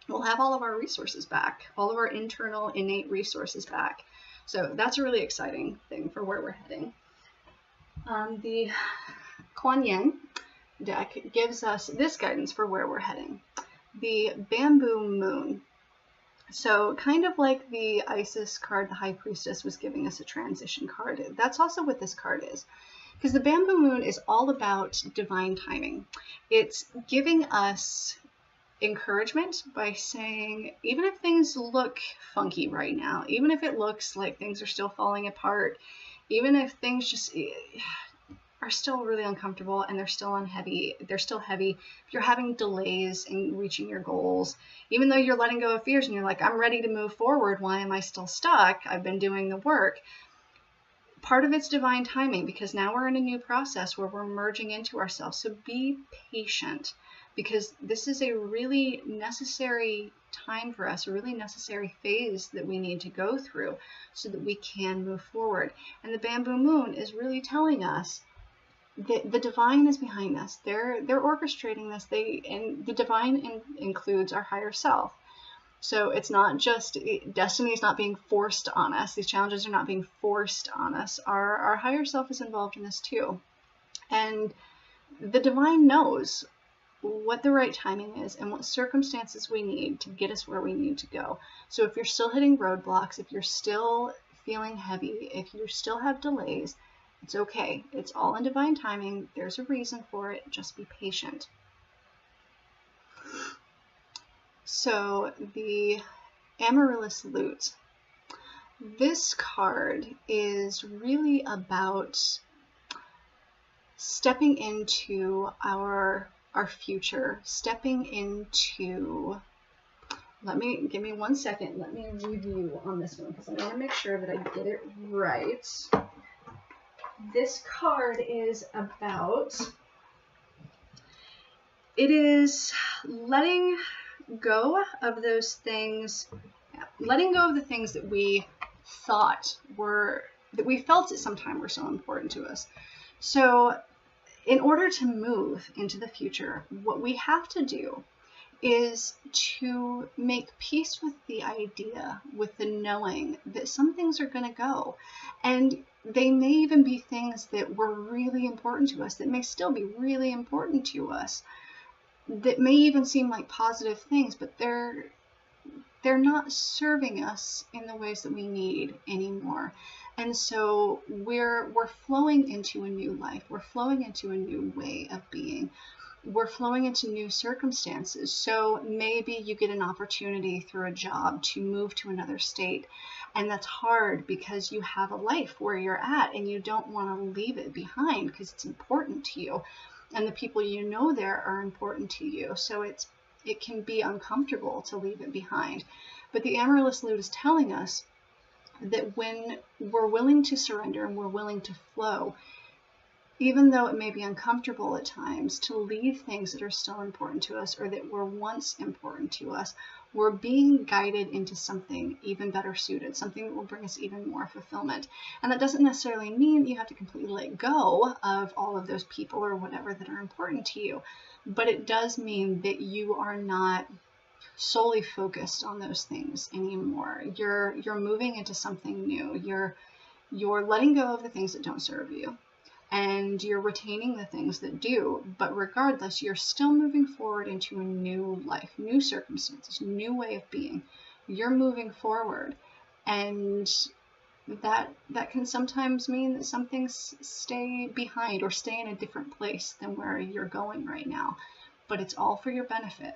we'll have all of our resources back, all of our internal innate resources back. So that's a really exciting thing for where we're heading. The Kuan Yin deck gives us this guidance for where we're heading. The Bamboo Moon. So kind of like the Isis card, the High Priestess, was giving us a transition card. That's also what this card is. Because the Bamboo Moon is all about divine timing. It's giving us encouragement by saying, even if things look funky right now, even if it looks like things are still falling apart, even if things just are still really uncomfortable and they're still heavy, if you're having delays in reaching your goals, even though you're letting go of fears and you're like, I'm ready to move forward, why am I still stuck? I've been doing the work. Part of it's divine timing, because now we're in a new process where we're merging into ourselves. So be patient, because this is a really necessary time for us, a really necessary phase that we need to go through so that we can move forward. And the Bamboo Moon is really telling us that the divine is behind us. They're orchestrating this. And the divine includes our higher self. So it's not just, destiny is not being forced on us. These challenges are not being forced on us. Our higher self is involved in this too. And the divine knows what the right timing is and what circumstances we need to get us where we need to go. So if you're still hitting roadblocks, if you're still feeling heavy, if you still have delays, it's okay. It's all in divine timing. There's a reason for it. Just be patient. So the Amaryllis Lute. This card is really about stepping into our future, stepping into, give me 1 second, let me review on this one, because I want to make sure that I get it right. This card is about, it is letting go of those things, letting go of the things that we thought were, that we felt at some time were so important to us. So in order to move into the future, what we have to do is to make peace with the idea, with the knowing that some things are going to go. And they may even be things that were really important to us, that may still be really important to us, that may even seem like positive things, but they're not serving us in the ways that we need anymore. And so we're flowing into a new life. We're flowing into a new way of being. We're flowing into new circumstances. So maybe you get an opportunity through a job to move to another state. And that's hard because you have a life where you're at and you don't want to leave it behind because it's important to you. And the people you know there are important to you. So it can be uncomfortable to leave it behind. But the Amaryllis Lute is telling us that when we're willing to surrender and we're willing to flow, even though it may be uncomfortable at times to leave things that are still important to us or that were once important to us, we're being guided into something even better suited, something that will bring us even more fulfillment. And that doesn't necessarily mean that you have to completely let go of all of those people or whatever that are important to you, but it does mean that you are not solely focused on those things anymore. You're moving into something new. You're letting go of the things that don't serve you, and you're retaining the things that do. But regardless, you're still moving forward into a new life, new circumstances, new way of being. You're moving forward, and that can sometimes mean that some things stay behind or stay in a different place than where you're going right now. But it's all for your benefit.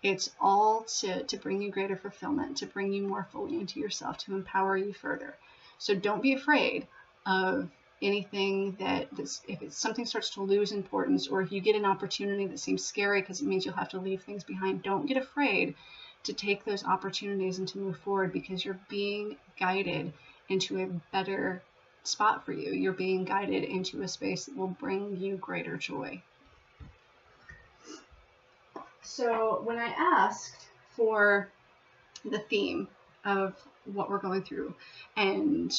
It's all to bring you greater fulfillment, to bring you more fully into yourself, to empower you further. So don't be afraid of anything if something starts to lose importance, or if you get an opportunity that seems scary because it means you'll have to leave things behind. Don't get afraid to take those opportunities and to move forward, because you're being guided into a better spot for you. You're being guided into a space that will bring you greater joy. So when I asked for the theme of what we're going through and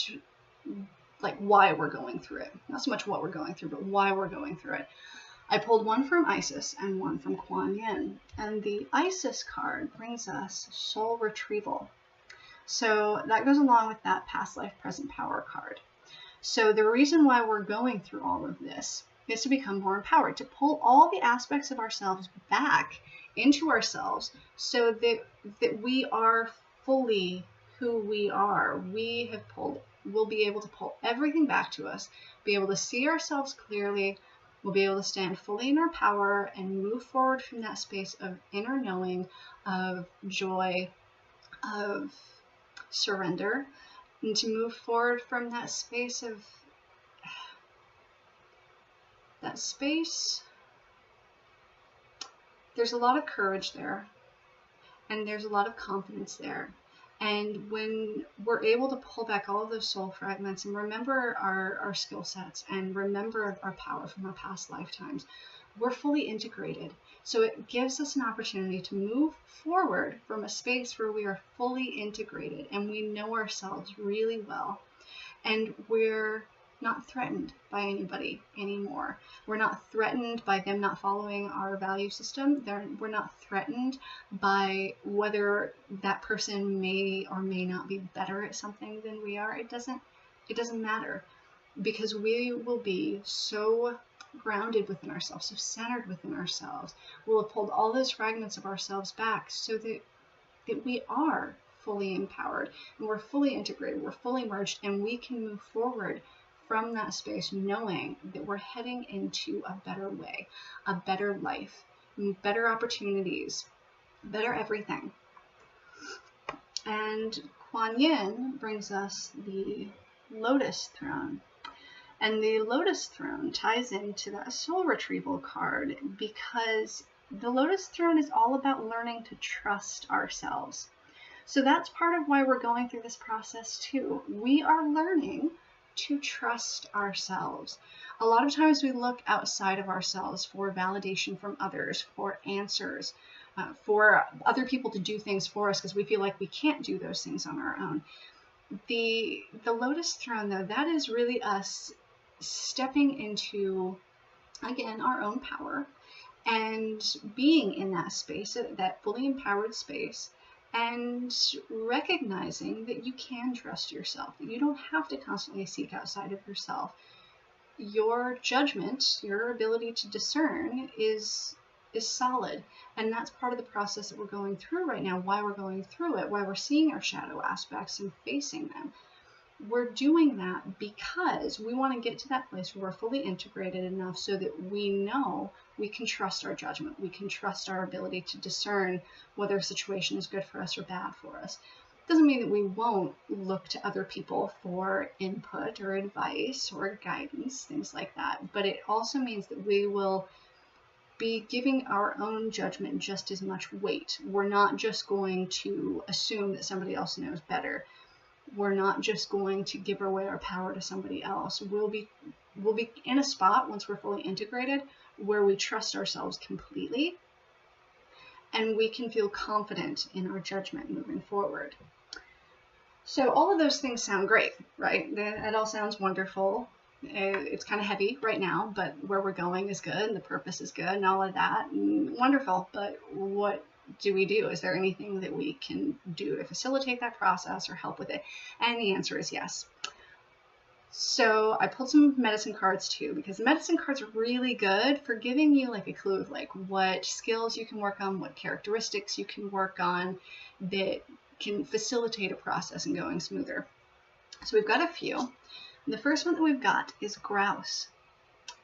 like why we're going through it, not so much what we're going through, but why we're going through it, I pulled one from Isis and one from Kuan Yin. And the Isis card brings us soul retrieval. So that goes along with that past life, present power card. So the reason why we're going through all of this is to become more empowered, to pull all the aspects of ourselves back into ourselves so that we are fully who we are. We'll be able to pull everything back to us, be able to see ourselves clearly. We'll be able to stand fully in our power and move forward from that space of inner knowing, of joy, of surrender, and to move forward from that space there's a lot of courage there, and there's a lot of confidence there. And when we're able to pull back all of those soul fragments and remember our skill sets and remember our power from our past lifetimes, we're fully integrated. So it gives us an opportunity to move forward from a space where we are fully integrated and we know ourselves really well, and we're not threatened by anybody anymore. We're not threatened by them not following our value system. We're not threatened by whether that person may or may not be better at something than we are. It doesn't matter, because we will be so grounded within ourselves, so centered within ourselves. We'll have pulled all those fragments of ourselves back so that we are fully empowered and we're fully integrated, we're fully merged, and we can move forward from that space knowing that we're heading into a better way, a better life, better opportunities, better everything. And Kuan Yin brings us the Lotus Throne. And the Lotus Throne ties into that soul retrieval card, because the Lotus Throne is all about learning to trust ourselves. So that's part of why we're going through this process too. We are learning to trust ourselves. A lot of times we look outside of ourselves for validation from others, for answers, for other people to do things for us because we feel like we can't do those things on our own. The Lotus Throne, though, that is really us stepping into, again, our own power and being in that space, that fully empowered space, and recognizing that you can trust yourself, that you don't have to constantly seek outside of yourself. Your judgment, your ability to discern is solid, and that's part of the process that we're going through right now, why we're going through it, why we're seeing our shadow aspects and facing them. We're doing that because we want to get to that place where we're fully integrated enough so that we know we can trust our judgment. We can trust our ability to discern whether a situation is good for us or bad for us. It doesn't mean that we won't look to other people for input or advice or guidance, things like that. But it also means that we will be giving our own judgment just as much weight. We're not just going to assume that somebody else knows better. We're not just going to give away our power to somebody else. We'll be in a spot once we're fully integrated where we trust ourselves completely, and we can feel confident in our judgment moving forward. So all of those things sound great, right? It all sounds wonderful. It's kind of heavy right now, but where we're going is good, and the purpose is good, and all of that, and wonderful. But what do we do? Is there anything that we can do to facilitate that process or help with it? And the answer is yes. So I pulled some medicine cards too, because the medicine cards are really good for giving you like a clue of like what skills you can work on, what characteristics you can work on that can facilitate a process and going smoother. So we've got a few. The first one that we've got is grouse.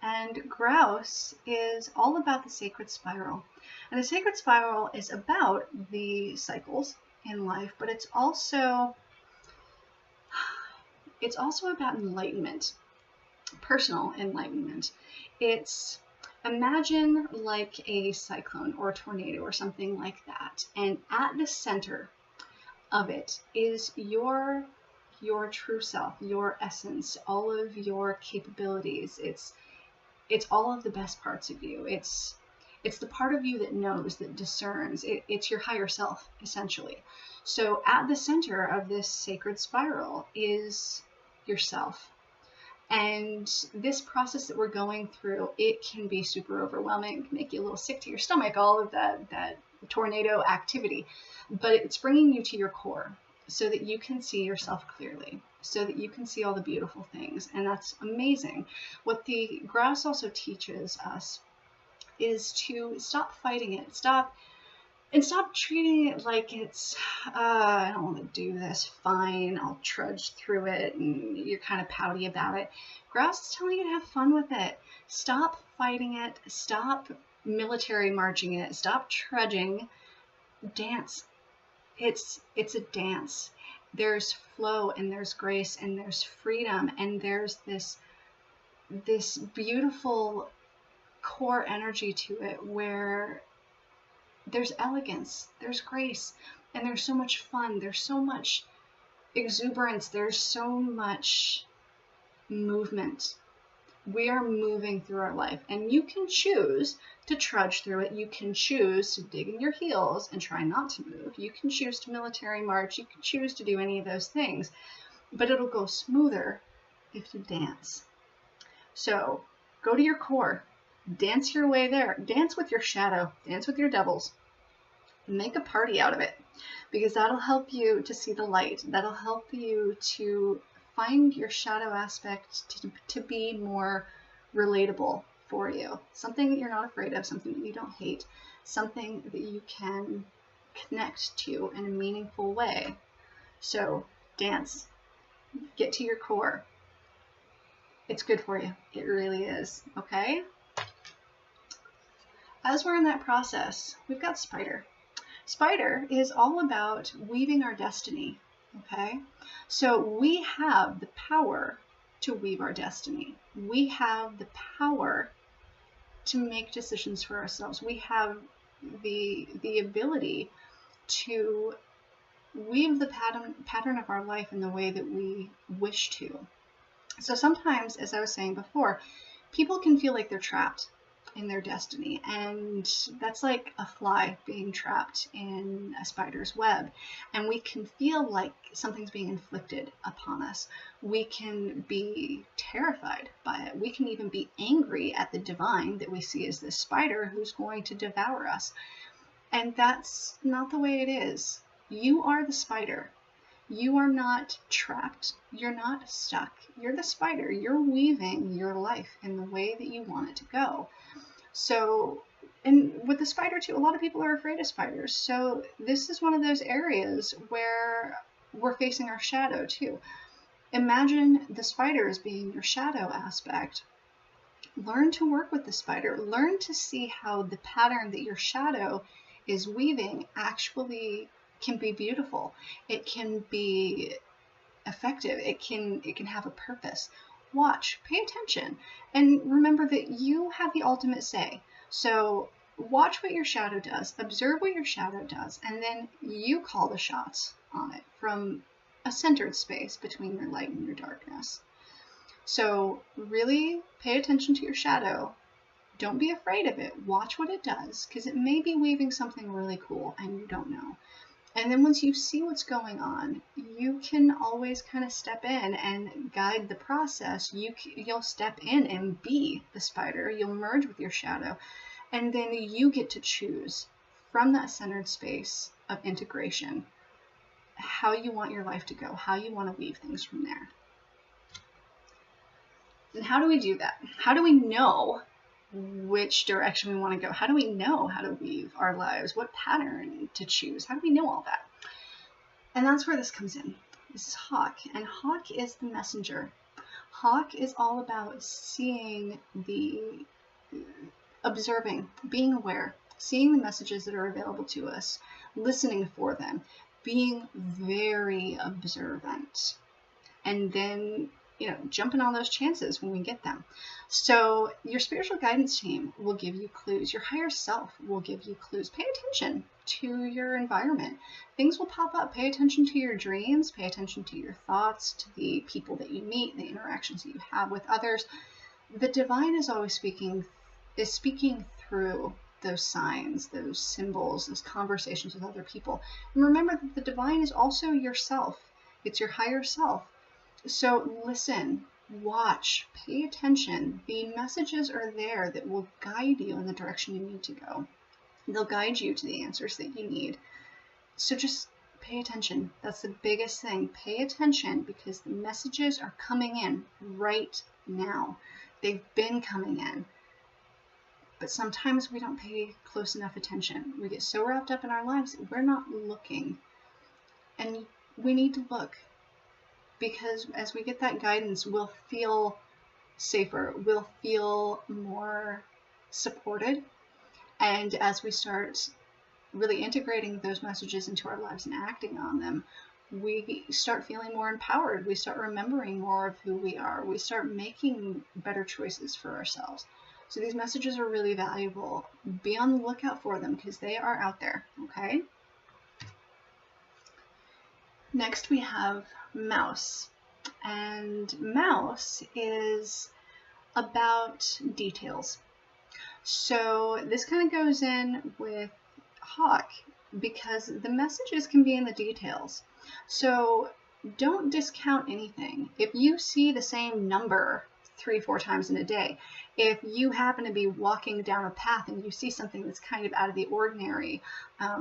And grouse is all about the sacred spiral. And the sacred spiral is about the cycles in life, but it's also about enlightenment, personal enlightenment. It's, imagine like a cyclone or a tornado or something like that. And at the center of it is your true self, your essence, all of your capabilities. It's all of the best parts of you. It's the part of you that knows, that discerns. It's your higher self, essentially. So at the center of this sacred spiral is yourself. And this process that we're going through, it can be super overwhelming. It can make you a little sick to your stomach, all of that tornado activity. But it's bringing you to your core so that you can see yourself clearly, so that you can see all the beautiful things. And that's amazing. What the grouse also teaches us is to stop fighting it, stop treating it like it's, I don't want to do this, fine, I'll trudge through it, and you're kind of pouty about it. Grouse is telling you to have fun with it. Stop fighting it, stop military marching it, stop trudging, dance. It's a dance. There's flow, and there's grace, and there's freedom, and there's this beautiful core energy to it where there's elegance, there's grace, and there's so much fun, there's so much exuberance, there's so much movement. We are moving through our life, and you can choose to trudge through it. You can choose to dig in your heels and try not to move. You can choose to military march. You can choose to do any of those things, but it'll go smoother if you dance. So go to your core. Dance your way there. Dance with your shadow. Dance with your devils. Make a party out of it, because that'll help you to see the light. That'll help you to find your shadow aspect to be more relatable for you. Something that you're not afraid of, something that you don't hate, something that you can connect to in a meaningful way. So dance. Get to your core. It's good for you. It really is. Okay? As we're in that process, we've got Spider. Spider is all about weaving our destiny, okay? So we have the power to weave our destiny. We have the power to make decisions for ourselves. We have the ability to weave the pattern of our life in the way that we wish to. So sometimes, as I was saying before, people can feel like they're trapped in their destiny, and that's like a fly being trapped in a spider's web, and we can feel like something's being inflicted upon us. We can be terrified by it. We can even be angry at the divine that we see as this spider who's going to devour us, and that's not the way it is. You are the spider. You are not trapped. You're not stuck. You're the spider. You're weaving your life in the way that you want it to go. So, and with the spider too, a lot of people are afraid of spiders. So this is one of those areas where we're facing our shadow too. Imagine the spider as being your shadow aspect. Learn to work with the spider. Learn to see how the pattern that your shadow is weaving actually can be beautiful. It can be effective. It can have a purpose. Watch, pay attention, and remember that you have the ultimate say. So watch what your shadow does, observe what your shadow does, and then you call the shots on it from a centered space between your light and your darkness. So really pay attention to your shadow. Don't be afraid of it. Watch what it does, because it may be weaving something really cool and you don't know. And then once you see what's going on, you can always kind of step in and guide the process. You'll step in and be the spider. You'll merge with your shadow. And then you get to choose from that centered space of integration how you want your life to go, how you want to weave things from there. And how do we do that? How do we know which direction we want to go? How do we know how to weave our lives? What pattern to choose? How do we know all that? And that's where this comes in. This is Hawk, and Hawk is the messenger. Hawk is all about seeing observing, being aware, seeing the messages that are available to us, listening for them, being very observant, and then jumping on those chances when we get them. So your spiritual guidance team will give you clues. Your higher self will give you clues. Pay attention to your environment. Things will pop up. Pay attention to your dreams. Pay attention to your thoughts, to the people that you meet, the interactions that you have with others. The divine is always speaking through those signs, those symbols, those conversations with other people. And remember that the divine is also yourself. It's your higher self. So listen, watch, pay attention. The messages are there that will guide you in the direction you need to go. They'll guide you to the answers that you need. So just pay attention. That's the biggest thing. Pay attention, because the messages are coming in right now. They've been coming in. But sometimes we don't pay close enough attention. We get so wrapped up in our lives that we're not looking. And we need to look. Because as we get that guidance, we'll feel safer, we'll feel more supported. And as we start really integrating those messages into our lives and acting on them, we start feeling more empowered. We start remembering more of who we are. We start making better choices for ourselves. So these messages are really valuable. Be on the lookout for them, because they are out there, okay? Next we have Mouse, and Mouse is about details. So this kind of goes in with Hawk, because the messages can be in the details. So don't discount anything. If you see the same number 3-4 times in a day, if you happen to be walking down a path and you see something that's kind of out of the ordinary,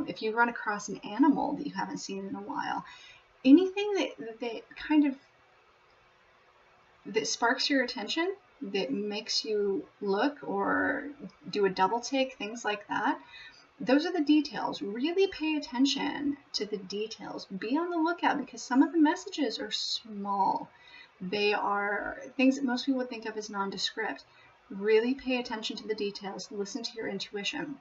if you run across an animal that you haven't seen in a while, anything that sparks your attention, that makes you look or do a double take, things like that, those are the details. Really pay attention to the details. Be on the lookout, because some of the messages are small. They are things that most people would think of as nondescript. Really pay attention to the details. Listen to your intuition.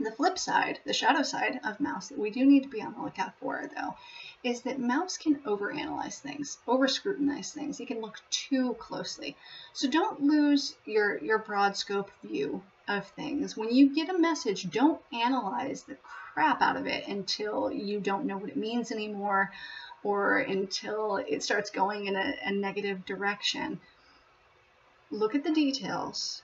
The flip side, the shadow side of Mouse that we do need to be on the lookout for, though, is that Mouse can overanalyze things, over-scrutinize things. He can look too closely. So don't lose your broad scope view of things. When you get a message, don't analyze the crap out of it until you don't know what it means anymore, or until it starts going in a negative direction. Look at the details.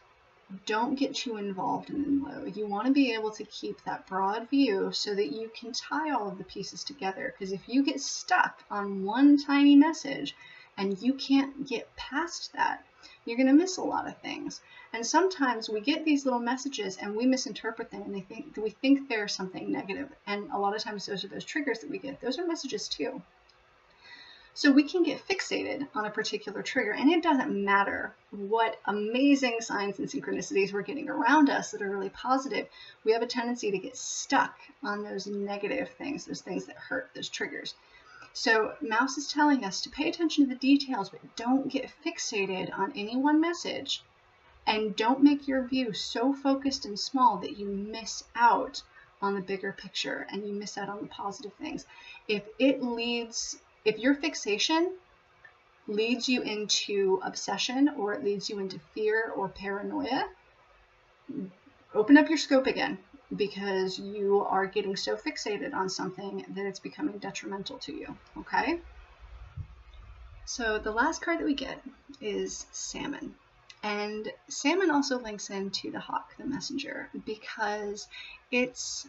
Don't get too involved in them, though. You want to be able to keep that broad view so that you can tie all of the pieces together. Because if you get stuck on one tiny message and you can't get past that, you're going to miss a lot of things. And sometimes we get these little messages and we misinterpret them, and we think they're something negative. And a lot of times those are those triggers that we get. Those are messages too. So we can get fixated on a particular trigger, and it doesn't matter what amazing signs and synchronicities we're getting around us that are really positive. We have a tendency to get stuck on those negative things, those things that hurt, those triggers. So Mouse is telling us to pay attention to the details, but don't get fixated on any one message, and don't make your view so focused and small that you miss out on the bigger picture and you miss out on the positive things. If your fixation leads you into obsession, or it leads you into fear or paranoia, open up your scope again, because you are getting so fixated on something that it's becoming detrimental to you, okay? So the last card that we get is Salmon. And Salmon also links into the hawk, the messenger, because it's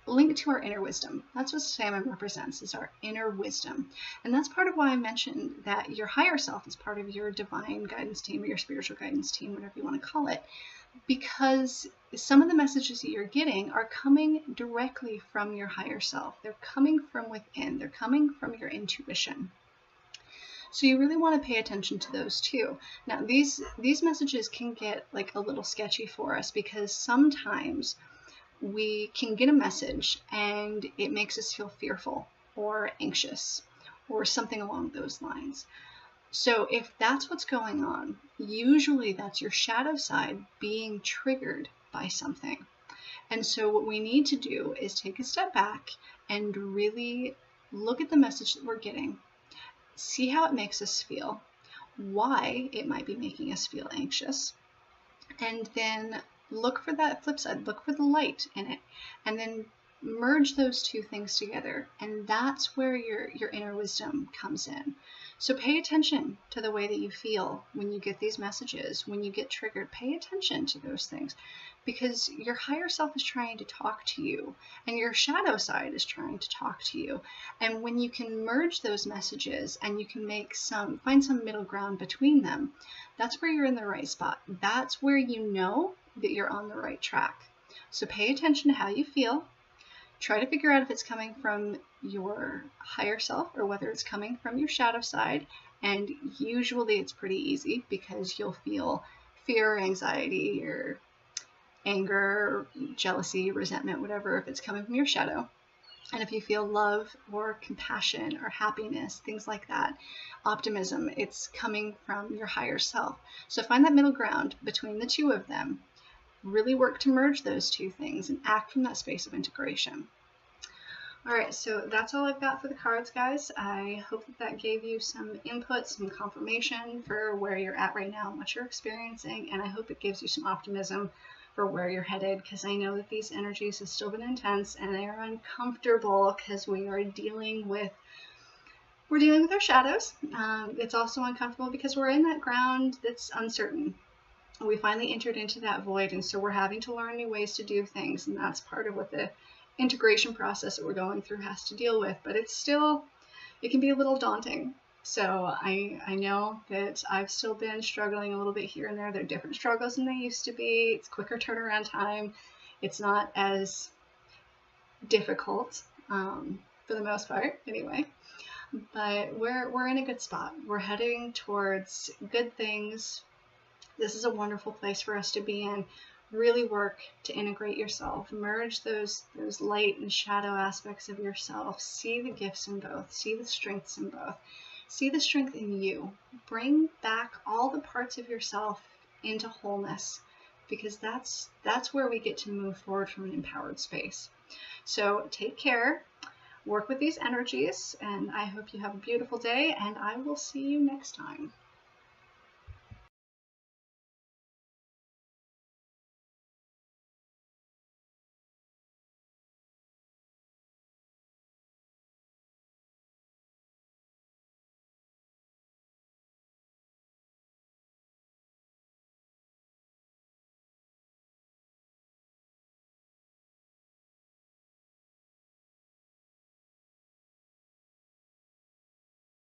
linked to our inner wisdom. That's what Salmon represents, is our inner wisdom. And that's part of why I mentioned that your higher self is part of your divine guidance team, or your spiritual guidance team, whatever you want to call it, because some of the messages that you're getting are coming directly from your higher self. They're coming from within. They're coming from your intuition. So you really want to pay attention to those too. Now, these messages can get like a little sketchy for us, because sometimes we can get a message and it makes us feel fearful or anxious or something along those lines. So if that's what's going on, usually that's your shadow side being triggered by something. And so what we need to do is take a step back and really look at the message that we're getting, see how it makes us feel, why it might be making us feel anxious, and then look for that flip side, look for the light in it, and then merge those two things together. And that's where your inner wisdom comes in. So pay attention to the way that you feel when you get these messages, when you get triggered. Pay attention to those things, because your higher self is trying to talk to you and your shadow side is trying to talk to you. And when you can merge those messages and you can find some middle ground between them, that's where you're in the right spot. That's where you know that you're on the right track. So pay attention to how you feel. Try to figure out if it's coming from your higher self or whether it's coming from your shadow side. And usually it's pretty easy, because you'll feel fear, anxiety, or anger, jealousy, resentment, whatever, if it's coming from your shadow. And if you feel love or compassion or happiness, things like that, optimism, it's coming from your higher self. So find that middle ground between the two of them. Really work to merge those two things and act from that space of integration. All right, so that's all I've got for the cards, guys. I hope that gave you some input, some confirmation for where you're at right now and what you're experiencing, and I hope it gives you some optimism for where you're headed, because I know that these energies have still been intense and they are uncomfortable, because we are dealing with our shadows. It's also uncomfortable because we're in that ground that's uncertain. We finally entered into that void, and so we're having to learn new ways to do things, and that's part of what the integration process that we're going through has to deal with. But it can be a little daunting. So I know that I've still been struggling a little bit here and there. They're different struggles than they used to be. It's quicker turnaround time. It's not as difficult for the most part anyway. But we're in a good spot. We're heading towards good things. This is a wonderful place for us to be in. Really work to integrate yourself. Merge those light and shadow aspects of yourself. See the gifts in both. See the strengths in both. See the strength in you. Bring back all the parts of yourself into wholeness, because that's where we get to move forward from an empowered space. So take care. Work with these energies, and I hope you have a beautiful day, and I will see you next time.